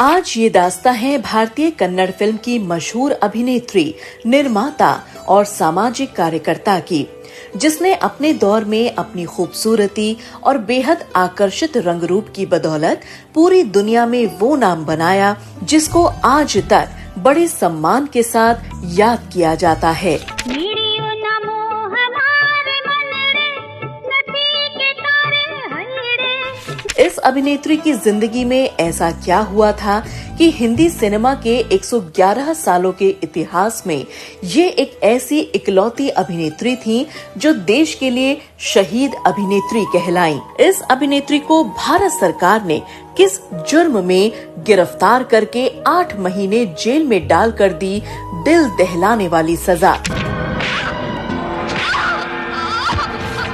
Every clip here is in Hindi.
आज ये दास्तां है भारतीय कन्नड़ फिल्म की मशहूर अभिनेत्री, निर्माता और सामाजिक कार्यकर्ता की, जिसने अपने दौर में अपनी खूबसूरती और बेहद आकर्षित रंग रूप की बदौलत पूरी दुनिया में वो नाम बनाया जिसको आज तक बड़े सम्मान के साथ याद किया जाता है। इस अभिनेत्री की जिंदगी में ऐसा क्या हुआ था कि हिंदी सिनेमा के 111 सालों के इतिहास में ये एक ऐसी इकलौती अभिनेत्री थी जो देश के लिए शहीद अभिनेत्री कहलाईं। इस अभिनेत्री को भारत सरकार ने किस जुर्म में गिरफ्तार करके 8 महीने जेल में डालकर दी दिल दहलाने वाली सजा।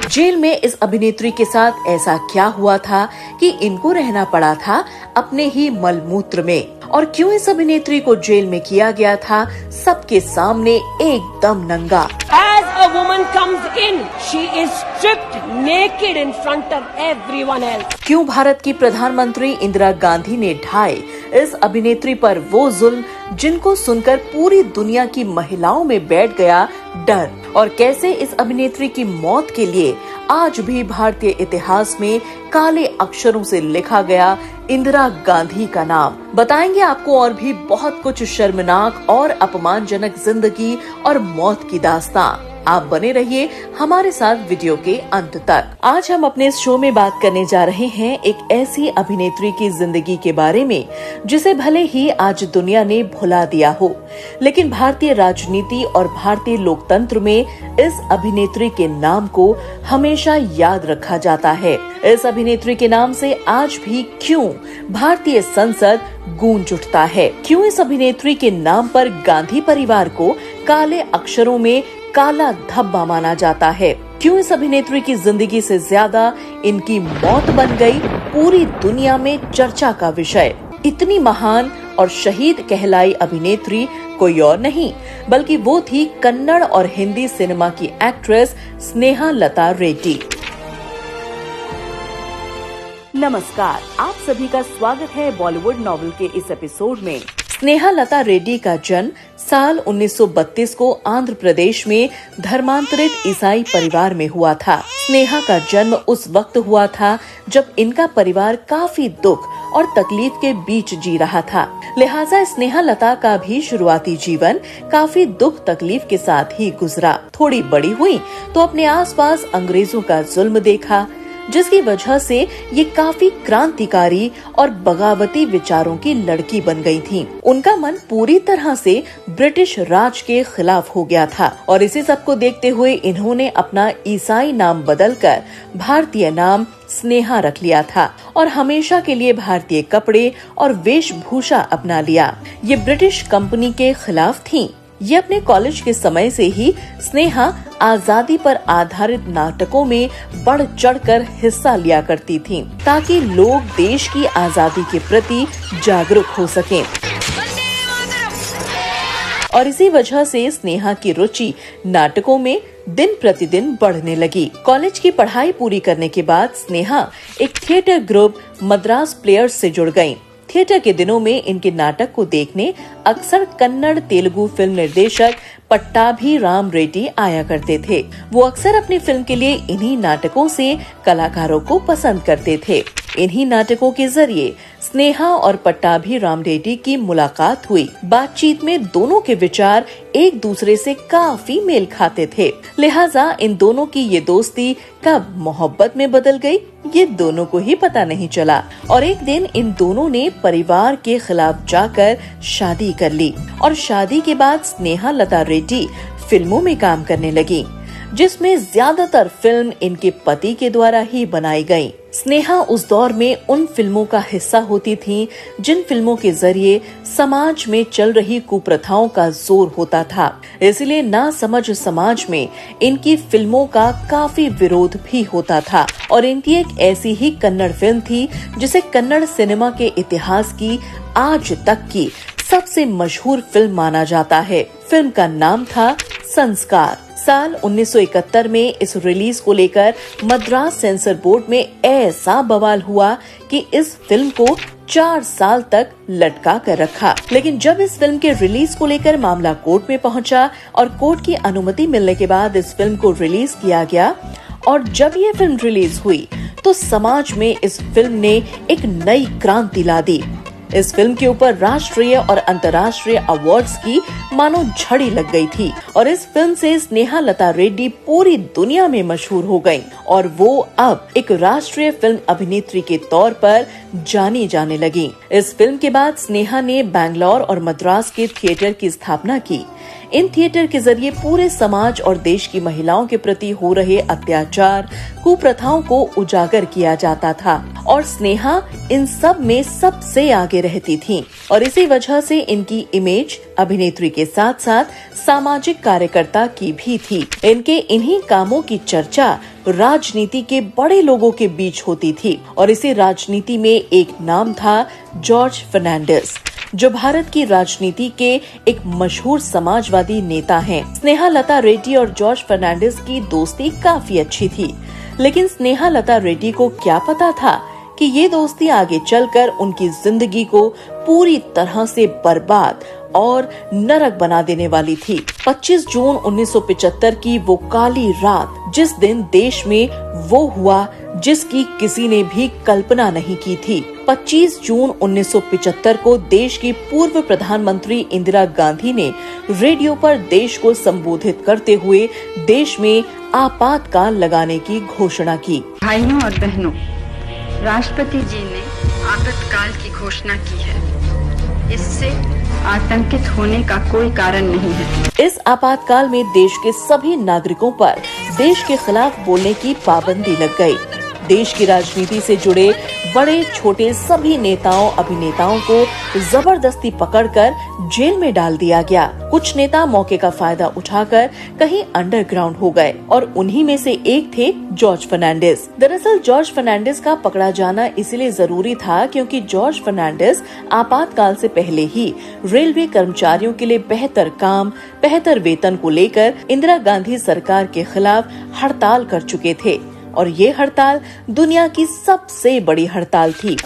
जेल में इस अभिनेत्री के साथ ऐसा क्या हुआ था कि इनको रहना पड़ा था अपने ही मलमूत्र में, और क्यों इस अभिनेत्री को जेल में किया गया था सबके सामने एकदम नंगा। As a woman comes in, she is stripped naked in front of everyone else. क्यों भारत की प्रधानमंत्री इंदिरा गांधी ने ढाए इस अभिनेत्री पर वो जुल्म जिनको सुनकर पूरी दुनिया की महिलाओं में बैठ गया डर, और कैसे इस अभिनेत्री की मौत के लिए आज भी भारतीय इतिहास में काले अक्षरों से लिखा गया इंदिरा गांधी का नाम। बताएंगे आपको और भी बहुत कुछ शर्मनाक और अपमानजनक जिंदगी और मौत की दास्तां। आप बने रहिए हमारे साथ वीडियो के अंत तक। आज हम अपने इस शो में बात करने जा रहे हैं एक ऐसी अभिनेत्री की जिंदगी के बारे में जिसे भले ही आज दुनिया ने भुला दिया हो, लेकिन भारतीय राजनीति और भारतीय लोकतंत्र में इस अभिनेत्री के नाम को हमेशा याद रखा जाता है। इस अभिनेत्री के नाम से आज भी क्यों भारतीय संसद गूंज उठता है, क्यों इस अभिनेत्री के नाम पर गांधी परिवार को काले अक्षरों में काला धब्बा माना जाता है, क्यों इस अभिनेत्री की जिंदगी से ज्यादा इनकी मौत बन गई पूरी दुनिया में चर्चा का विषय। इतनी महान और शहीद कहलाई अभिनेत्री कोई और नहीं बल्कि वो थी कन्नड़ और हिंदी सिनेमा की एक्ट्रेस स्नेहालता रेड्डी। नमस्कार, आप सभी का स्वागत है बॉलीवुड नॉवेल के इस एपिसोड में। स्नेहालता रेड्डी का जन्म साल 1932 को आंध्र प्रदेश में धर्मांतरित ईसाई परिवार में हुआ था। स्नेहा का जन्म उस वक्त हुआ था जब इनका परिवार काफी दुख और तकलीफ के बीच जी रहा था, लिहाजा स्नेहालता का भी शुरुआती जीवन काफी दुख तकलीफ के साथ ही गुजरा। थोड़ी बड़ी हुई तो अपने आसपास अंग्रेजों का जुल्म देखा, जिसकी वजह से ये काफी क्रांतिकारी और बगावती विचारों की लड़की बन गई थी। उनका मन पूरी तरह से ब्रिटिश राज के खिलाफ हो गया था और इसी सब को देखते हुए इन्होंने अपना ईसाई नाम बदलकर भारतीय नाम स्नेहा रख लिया था और हमेशा के लिए भारतीय कपड़े और वेशभूषा अपना लिया। ये ब्रिटिश कंपनी के खिलाफ थी। ये अपने कॉलेज के समय से ही स्नेहा आजादी पर आधारित नाटकों में बढ़ चढ़कर हिस्सा लिया करती थी ताकि लोग देश की आजादी के प्रति जागरूक हो सकें, और इसी वजह से स्नेहा की रुचि नाटकों में दिन प्रतिदिन बढ़ने लगी। कॉलेज की पढ़ाई पूरी करने के बाद स्नेहा एक थिएटर ग्रुप मद्रास प्लेयर्स से जुड़ गयी। थिएटर के दिनों में इनके नाटक को देखने अक्सर कन्नड़ तेलुगु फिल्म निर्देशक पट्टाभिराम रेड्डी आया करते थे। वो अक्सर अपनी फिल्म के लिए इन्हीं नाटकों से कलाकारों को पसंद करते थे। इन्हीं नाटकों के जरिए स्नेहा और पट्टाभिराम रेड्डी की मुलाकात हुई। बातचीत में दोनों के विचार एक दूसरे से काफी मेल खाते थे, लिहाजा इन दोनों की ये दोस्ती कब मोहब्बत में बदल गई ये दोनों को ही पता नहीं चला, और एक दिन इन दोनों ने परिवार के खिलाफ जाकर शादी कर ली और शादी के बाद स्नेहालता रेड्डी फिल्मों में काम करने लगी, जिसमें ज्यादातर फिल्म इनके पति के द्वारा ही बनाई गयी। स्नेहा उस दौर में उन फिल्मों का हिस्सा होती थी जिन फिल्मों के जरिए समाज में चल रही कुप्रथाओं का जोर होता था, इसलिए नासमझ समाज में इनकी फिल्मों का काफी विरोध भी होता था। और इनकी एक ऐसी ही कन्नड़ फिल्म थी जिसे कन्नड़ सिनेमा के इतिहास की आज तक की सबसे मशहूर फिल्म माना जाता है। फिल्म का नाम था संस्कार। साल 1971 में इस रिलीज को लेकर मद्रास सेंसर बोर्ड में ऐसा बवाल हुआ कि इस फिल्म को 4 साल तक लटका कर रखा। लेकिन जब इस फिल्म के रिलीज को लेकर मामला कोर्ट में पहुंचा और कोर्ट की अनुमति मिलने के बाद इस फिल्म को रिलीज किया गया और जब ये फिल्म रिलीज हुई तो समाज में इस फिल्म ने एक नई क्रांति ला दी। इस फिल्म के ऊपर राष्ट्रीय और अंतर्राष्ट्रीय अवार्ड्स की मानो झड़ी लग गई थी और इस फिल्म से स्नेहा लता रेड्डी पूरी दुनिया में मशहूर हो गयीं और वो अब एक राष्ट्रीय फिल्म अभिनेत्री के तौर पर जानी जाने लगी। इस फिल्म के बाद स्नेहा ने बैंगलोर और मद्रास के थिएटर की स्थापना की। इन थिएटर के जरिए पूरे समाज और देश की महिलाओं के प्रति हो रहे अत्याचार, कुप्रथाओं को उजागर किया जाता था और स्नेहा इन सब में सबसे आगे रहती थीं और इसी वजह से इनकी इमेज अभिनेत्री के साथ साथ सामाजिक कार्यकर्ता की भी थी। इनके इन्हीं कामों की चर्चा राजनीति के बड़े लोगों के बीच होती थी और इसी राजनीति में एक नाम था जॉर्ज फर्नांडिस, जो भारत की राजनीति के एक मशहूर समाजवादी नेता हैं। स्नेहा लता रेड्डी और जॉर्ज फर्नांडिस की दोस्ती काफी अच्छी थी, लेकिन स्नेहा लता रेड्डी को क्या पता था कि ये दोस्ती आगे चलकर उनकी जिंदगी को पूरी तरह से बर्बाद और नरक बना देने वाली थी। 25 जून 1975 की वो काली रात, जिस दिन देश में वो हुआ जिसकी किसी ने भी कल्पना नहीं की थी। 25 जून 1975 को देश की पूर्व प्रधानमंत्री इंदिरा गांधी ने रेडियो पर देश को संबोधित करते हुए देश में आपातकाल लगाने की घोषणा की। भाइयों और बहनों, राष्ट्रपति जी ने आपातकाल की घोषणा की है। इससे आतंकित होने का कोई कारण नहीं है। इस आपातकाल में देश के सभी नागरिकों पर देश के खिलाफ बोलने की पाबंदी लग गई। देश की राजनीति से जुड़े बड़े छोटे सभी नेताओं अभिनेताओं को जबरदस्ती पकड़कर जेल में डाल दिया गया। कुछ नेता मौके का फायदा उठाकर कहीं अंडरग्राउंड हो गए और उन्हीं में से एक थे जॉर्ज फर्नांडिस। दरअसल जॉर्ज फर्नांडिस का पकड़ा जाना इसलिए जरूरी था क्योंकि जॉर्ज फर्नांडिस आपातकाल से पहले ही रेलवे कर्मचारियों के लिए बेहतर काम, बेहतर वेतन को लेकर इंदिरा गांधी सरकार के खिलाफ हड़ताल कर चुके थे और ये हड़ताल दुनिया की सबसे बड़ी हड़ताल थी।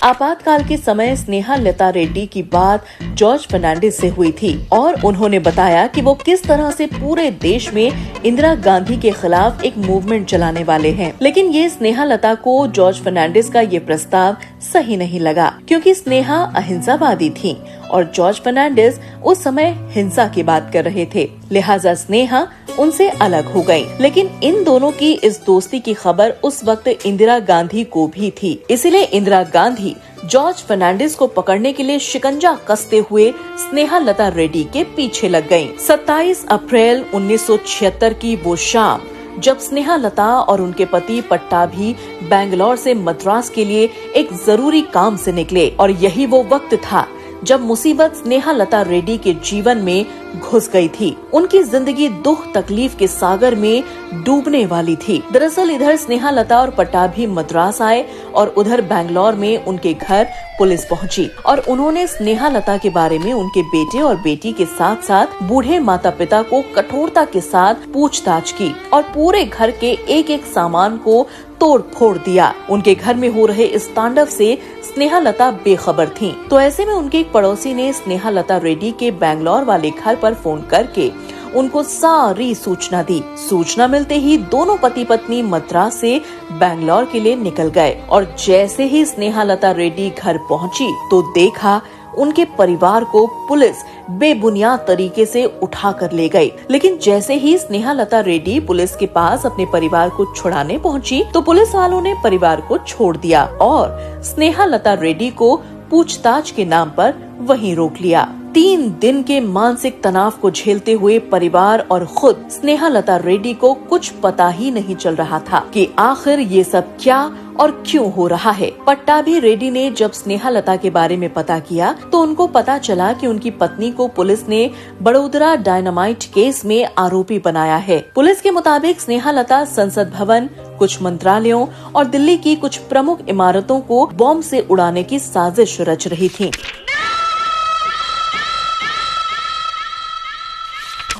आपातकाल के समय स्नेहा लता रेड्डी की बात जॉर्ज फर्नांडिस से हुई थी और उन्होंने बताया कि वो किस तरह से पूरे देश में इंदिरा गांधी के खिलाफ एक मूवमेंट चलाने वाले हैं। लेकिन ये स्नेहा लता को जॉर्ज फर्नांडिस का ये प्रस्ताव सही नहीं लगा क्योंकि स्नेहा अहिंसावादी थी और जॉर्ज फर्नांडिस उस समय हिंसा की बात कर रहे थे, लिहाजा स्नेहा उनसे अलग हो गयी। लेकिन इन दोनों की इस दोस्ती की खबर उस वक्त इंदिरा गांधी को भी थी, इसलिए इंदिरा गांधी जॉर्ज फर्नांडिस को पकड़ने के लिए शिकंजा कसते हुए स्नेहा लता रेड्डी के पीछे लग गयीं। 27 अप्रैल 1976 की वो शाम जब स्नेहा लता और उनके पति पट्टाभी बैंगलोर से मद्रास के लिए एक जरूरी काम से निकले और यही वो वक्त था जब मुसीबत स्नेहा लता रेड्डी के जीवन में घुस गई थी। उनकी जिंदगी दुख तकलीफ के सागर में डूबने वाली थी। दरअसल इधर स्नेहा लता और पट्टाभी मद्रास आए और उधर बैंगलोर में उनके घर पुलिस पहुंची और उन्होंने स्नेहा लता के बारे में उनके बेटे और बेटी के साथ साथ बूढ़े माता पिता को कठोरता के साथ पूछताछ की और पूरे घर के एक एक सामान को तोड़ फोड़ दिया। उनके घर में हो रहे इस तांडव से स्नेहा लता बेखबर थीं। तो ऐसे में उनके एक पड़ोसी ने स्नेहा लता रेड्डी के बैंगलोर वाले घर पर फोन करके उनको सारी सूचना दी। सूचना मिलते ही दोनों पति पत्नी मद्रास से बैंगलोर के लिए निकल गए और जैसे ही स्नेहा लता रेड्डी घर पहुंची तो देखा उनके परिवार को पुलिस बेबुनियाद तरीके से उठा कर ले गई। लेकिन जैसे ही स्नेहा लता रेड्डी पुलिस के पास अपने परिवार को छुड़ाने पहुंची तो पुलिस वालों ने परिवार को छोड़ दिया और स्नेहा लता रेड्डी को पूछताछ के नाम पर वहीं रोक लिया। 3 दिन के मानसिक तनाव को झेलते हुए परिवार और खुद स्नेहलता रेड्डी को कुछ पता ही नहीं चल रहा था कि आखिर ये सब क्या और क्यों हो रहा है। पट्टाभी रेड्डी ने जब स्नेहलता के बारे में पता किया तो उनको पता चला कि उनकी पत्नी को पुलिस ने बड़ोदरा डायनामाइट केस में आरोपी बनाया है। पुलिस के मुताबिक स्नेहलता संसद भवन, कुछ मंत्रालयों और दिल्ली की कुछ प्रमुख इमारतों को बॉम्ब से उड़ाने की साजिश रच रही थी।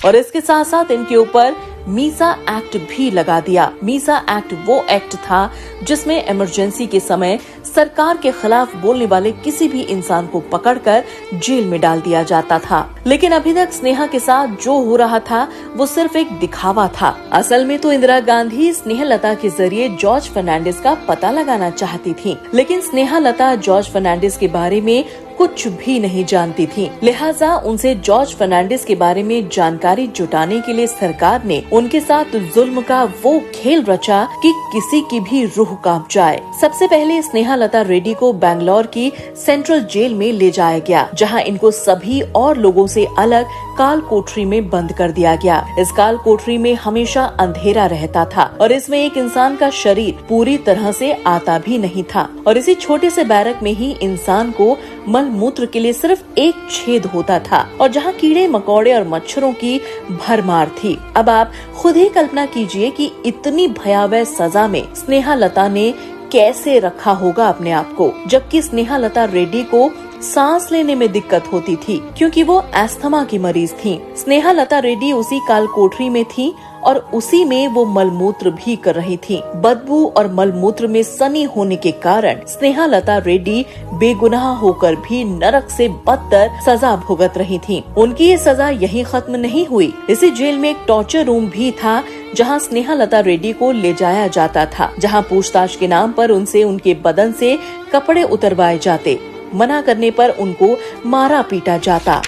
और इसके साथ साथ इनके ऊपर मीसा एक्ट भी लगा दिया। मीसा एक्ट वो एक्ट था जिसमें इमरजेंसी के समय सरकार के खिलाफ बोलने वाले किसी भी इंसान को पकड़कर जेल में डाल दिया जाता था। लेकिन अभी तक स्नेहा के साथ जो हो रहा था वो सिर्फ एक दिखावा था। असल में तो इंदिरा गांधी स्नेहलता के जरिए जॉर्ज फर्नांडिस का पता लगाना चाहती थी, लेकिन स्नेहलता जॉर्ज फर्नांडिस के बारे में कुछ भी नहीं जानती थी। लिहाजा उनसे जॉर्ज फर्नांडिस के बारे में जानकारी जुटाने के लिए सरकार ने उनके साथ जुल्म का वो खेल रचा कि किसी की भी रूह कांप जाए। सबसे पहले स्नेहलता रेड्डी को बैंगलोर की सेंट्रल जेल में ले जाया गया, जहां इनको सभी और लोगों से अलग काल कोठरी में बंद कर दिया गया। इस काल कोठरी में हमेशा अंधेरा रहता था और इसमें एक इंसान का शरीर पूरी तरह से आता भी नहीं था। और इसी छोटे से बैरक में ही इंसान को मल मूत्र के लिए सिर्फ एक छेद होता था और जहाँ कीड़े मकोड़े और मच्छरों की भरमार थी। अब आप खुद ही कल्पना कीजिए कि इतनी भयावह सजा में स्नेहलता ने कैसे रखा होगा अपने आप को, जबकि स्नेहलता रेड्डी को सांस लेने में दिक्कत होती थी क्योंकि वो अस्थमा की मरीज थी। स्नेहलता रेड्डी उसी काल कोठरी में थी और उसी में वो मलमूत्र भी कर रही थी। बदबू और मलमूत्र में सनी होने के कारण स्नेहलता रेड्डी बेगुनाह होकर भी नरक से बदतर सजा भुगत रही थी। उनकी ये सजा यहीं खत्म नहीं हुई। इसी जेल में एक टॉर्चर रूम भी था जहां स्नेहलता रेड्डी को ले जाया जाता था, जहां पूछताछ के नाम पर उनसे उनके बदन से कपड़े उतरवाए जाते, मना करने पर उनको मारा पीटा जाता।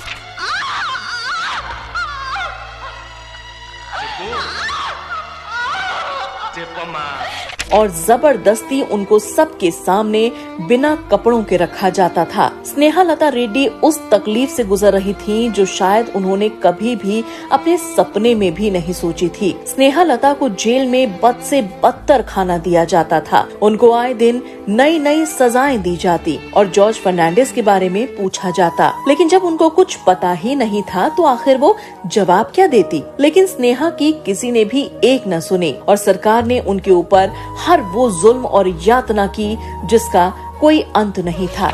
और जबरदस्ती उनको सबके सामने बिना कपड़ों के रखा जाता था। स्नेहलता रेड्डी उस तकलीफ से गुजर रही थी जो शायद उन्होंने कभी भी अपने सपने में भी नहीं सोची थी। स्नेहलता को जेल में बद से बदतर खाना दिया जाता था। उनको आए दिन नई नई सजाएं दी जाती और जॉर्ज फर्नांडिस के बारे में पूछा जाता। लेकिन जब उनको कुछ पता ही नहीं था तो आखिर वो जवाब क्या देती। लेकिन स्नेहा की किसी ने भी एक न सुनी और सरकार ने उनके ऊपर हर वो जुल्म और यातना की जिसका कोई अंत नहीं था।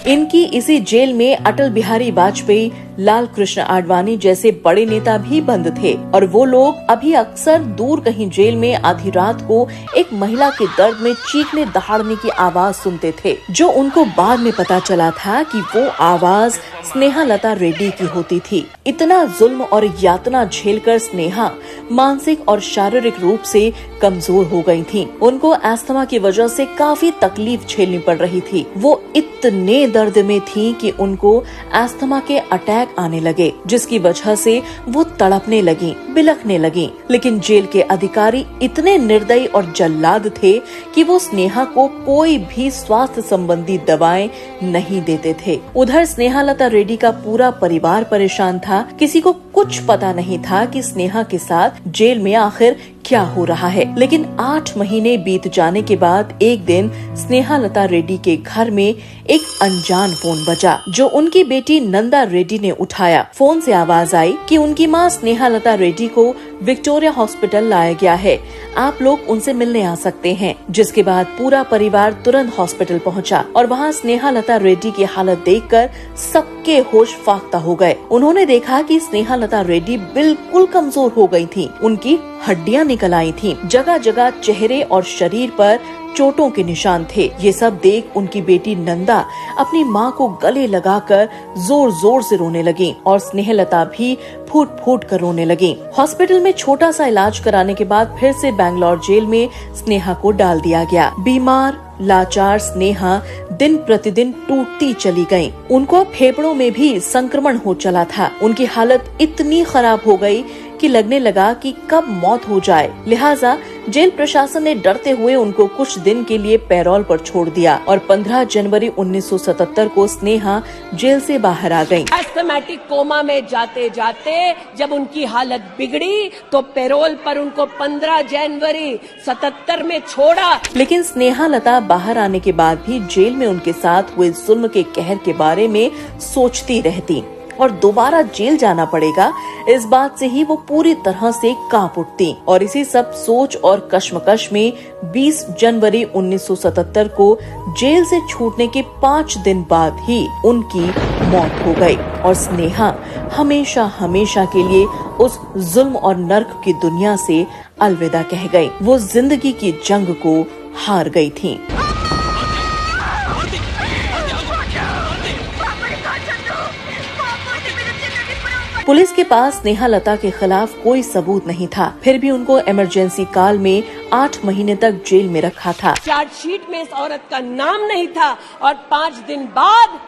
इनकी इसी जेल में अटल बिहारी वाजपेयी, लाल कृष्ण आडवाणी जैसे बड़े नेता भी बंद थे और वो लोग अभी अक्सर दूर कहीं जेल में आधी रात को एक महिला के दर्द में चीखने दहाड़ने की आवाज सुनते थे, जो उनको बाद में पता चला था कि वो आवाज स्नेहलता रेड्डी की होती थी। इतना जुल्म और यातना झेलकर स्नेहा मानसिक और शारीरिक रूप से कमजोर हो गई थी। उनको अस्थमा की वजह से काफी तकलीफ झेलनी पड़ रही थी। वो इतने दर्द में थी कि उनको अस्थमा के अटैक आने लगे, जिसकी वजह से वो तड़पने लगी, बिलखने लगी। लेकिन जेल के अधिकारी इतने निर्दयी और जल्लाद थे कि वो स्नेहा को कोई भी स्वास्थ्य संबंधी दवाएं नहीं देते थे। उधर स्नेहलता रेड्डी का पूरा परिवार परेशान था। किसी को कुछ पता नहीं था कि स्नेहा के साथ जेल में आखिर क्या हो रहा है। लेकिन 8 महीने बीत जाने के बाद एक दिन स्नेहलता रेड्डी के घर में एक अनजान फोन बजा, जो उनकी बेटी नंदा रेड्डी ने उठाया। फोन से आवाज आई कि उनकी मां स्नेहलता रेड्डी को विक्टोरिया हॉस्पिटल लाया गया है, आप लोग उनसे मिलने आ सकते हैं। जिसके बाद पूरा परिवार तुरंत हॉस्पिटल पहुंचा और वहां स्नेहलता रेड्डी की हालत देखकर सबके होश फाख्ता हो गए। उन्होंने देखा कि स्नेहलता रेड्डी बिल्कुल कमजोर हो गई थी। उनकी हड्डियां निकल आई थी, जगह जगह चेहरे और शरीर पर चोटों के निशान थे। ये सब देख उनकी बेटी नंदा अपनी माँ को गले लगाकर जोर जोर से रोने लगी और स्नेहलता भी फूट फूट कर रोने लगी। हॉस्पिटल में छोटा सा इलाज कराने के बाद फिर से बैंगलोर जेल में स्नेहा को डाल दिया गया। बीमार लाचार स्नेहा दिन प्रतिदिन टूटती चली गयी। उनको फेफड़ों में भी संक्रमण हो चला था। उनकी हालत इतनी खराब हो गई कि लगने लगा कि कब मौत हो जाए। लिहाजा जेल प्रशासन ने डरते हुए उनको कुछ दिन के लिए पैरोल पर छोड़ दिया और 15 जनवरी 1977 को स्नेहा जेल से बाहर आ गयी। एस्थमेटिक कोमा में जाते जाते जब उनकी हालत बिगड़ी तो पैरोल पर उनको 15 जनवरी 77 में छोड़ा। लेकिन स्नेहा लता बाहर आने के बाद भी जेल में उनके साथ हुए जुल्म के कहर के बारे में सोचती रहती और दोबारा जेल जाना पड़ेगा, इस बात से ही वो पूरी तरह से कांप उठती। और इसी सब सोच और कश्मकश में 20 जनवरी 1977 को जेल से छूटने के 5 दिन बाद ही उनकी मौत हो गई और स्नेहा हमेशा हमेशा के लिए उस जुल्म और नर्क की दुनिया से अलविदा कह गई। वो जिंदगी की जंग को हार गई थी। पुलिस के पास स्नेहा लता के खिलाफ कोई सबूत नहीं था, फिर भी उनको इमरजेंसी काल में 8 महीने तक जेल में रखा था। चार्जशीट में इस औरत का नाम नहीं था और 5 दिन बाद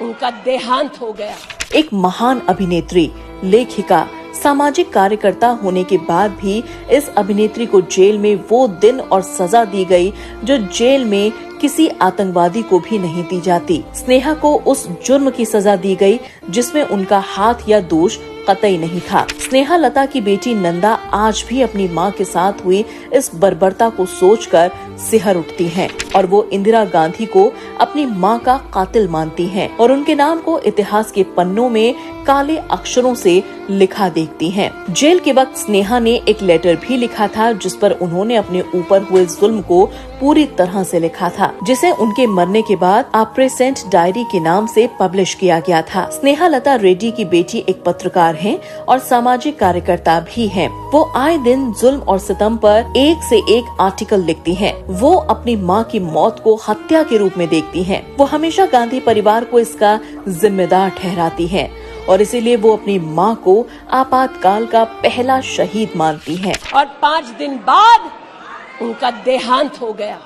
उनका देहांत हो गया। एक महान अभिनेत्री, लेखिका, सामाजिक कार्यकर्ता होने के बाद भी इस अभिनेत्री को जेल में वो दिन और सजा दी गई जो जेल में किसी आतंकवादी को भी नहीं दी जाती। स्नेहा को उस जुर्म की सजा दी गई जिसमें उनका हाथ या दोष कतई नहीं था। स्नेहा लता की बेटी नंदा आज भी अपनी मां के साथ हुई इस बर्बरता को सोचकर सिहर उठती हैं और वो इंदिरा गांधी को अपनी मां का कातिल मानती हैं और उनके नाम को इतिहास के पन्नों में काले अक्षरों से लिखा देखती हैं। जेल के वक्त स्नेहा ने एक लेटर भी लिखा था जिस पर उन्होंने अपने ऊपर हुए जुल्म को पूरी तरह से लिखा था, जिसे उनके मरने के बाद आ प्रेजेंट डायरी के नाम से पब्लिश किया गया था। स्नेहा लता रेड्डी की बेटी एक पत्रकार हैं और सामाजिक कार्यकर्ता भी हैं। वो आए दिन जुल्म और सितम पर एक से एक आर्टिकल लिखती हैं। वो अपनी मां की मौत को हत्या के रूप में देखती हैं। वो हमेशा गांधी परिवार को इसका जिम्मेदार ठहराती हैं और इसीलिए वो अपनी मां को आपातकाल का पहला शहीद मानती हैं। और 5 दिन बाद उनका देहांत हो गया।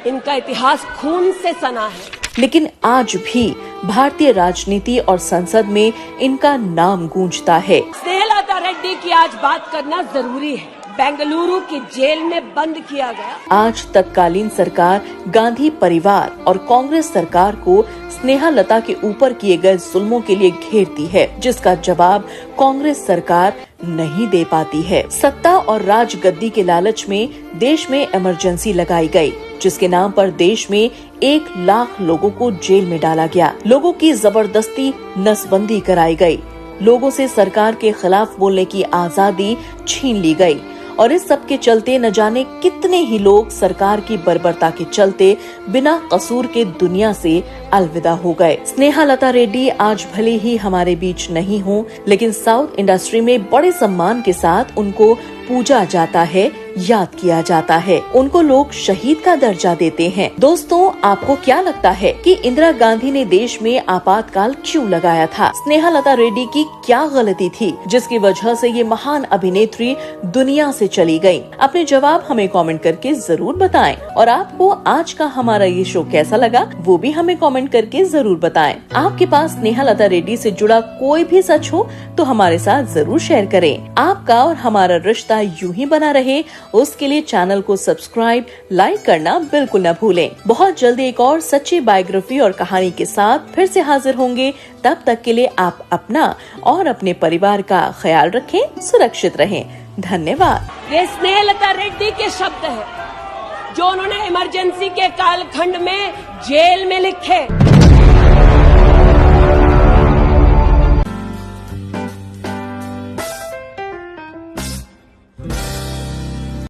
इनका इतिहास खून से सना है। लेकिन आज भी भारतीय राजनीति और संसद में इनका नाम गूंजता है। स्नेहा लता रेड्डी की आज बात करना जरूरी है। बेंगलुरु की जेल में बंद किया गया। आज तत्कालीन सरकार गांधी परिवार और कांग्रेस सरकार को स्नेहा लता के ऊपर किए गए जुल्मों के लिए घेरती है, जिसका जवाब कांग्रेस सरकार नहीं दे पाती है। सत्ता और राजगद्दी के लालच में देश में इमरजेंसी लगाई गई, जिसके नाम पर देश में 1 लाख लोगों को जेल में डाला गया। लोगों की जबरदस्ती नसबंदी कराई गई। लोगों से सरकार के खिलाफ बोलने की आजादी छीन ली गई और इस सब के चलते न जाने कितने ही लोग सरकार की बर्बरता के चलते बिना कसूर के दुनिया से अलविदा हो गए। स्नेहा लता रेड्डी आज भले ही हमारे बीच नहीं हो, लेकिन साउथ इंडस्ट्री में बड़े सम्मान के साथ उनको पूजा जाता है, याद किया जाता है। उनको लोग शहीद का दर्जा देते हैं। दोस्तों, आपको क्या लगता है कि इंदिरा गांधी ने देश में आपातकाल क्यों लगाया था? स्नेहा लता रेड्डी की क्या गलती थी जिसकी वजह से ये महान अभिनेत्री दुनिया से चली गयी? अपने जवाब हमें कमेंट करके जरूर बताएं और आपको आज का हमारा ये शो कैसा लगा वो भी हमें कमेंट करके जरूर बताएं। आपके पास स्नेहा लता रेड्डी से जुड़ा कोई भी सच हो तो हमारे साथ जरूर शेयर करें। आपका और हमारा रिश्ता यूं ही बना रहे, उसके लिए चैनल को सब्सक्राइब, लाइक करना बिल्कुल न भूलें। बहुत जल्दी एक और सच्ची बायोग्राफी और कहानी के साथ फिर से हाजिर होंगे। तब तक के लिए आप अपना और अपने परिवार का ख्याल रखें, सुरक्षित रहें। धन्यवाद। ये स्नेहा लता रेड्डी के शब्द हैं जो उन्होंने इमरजेंसी के कालखंड में जेल में लिखे।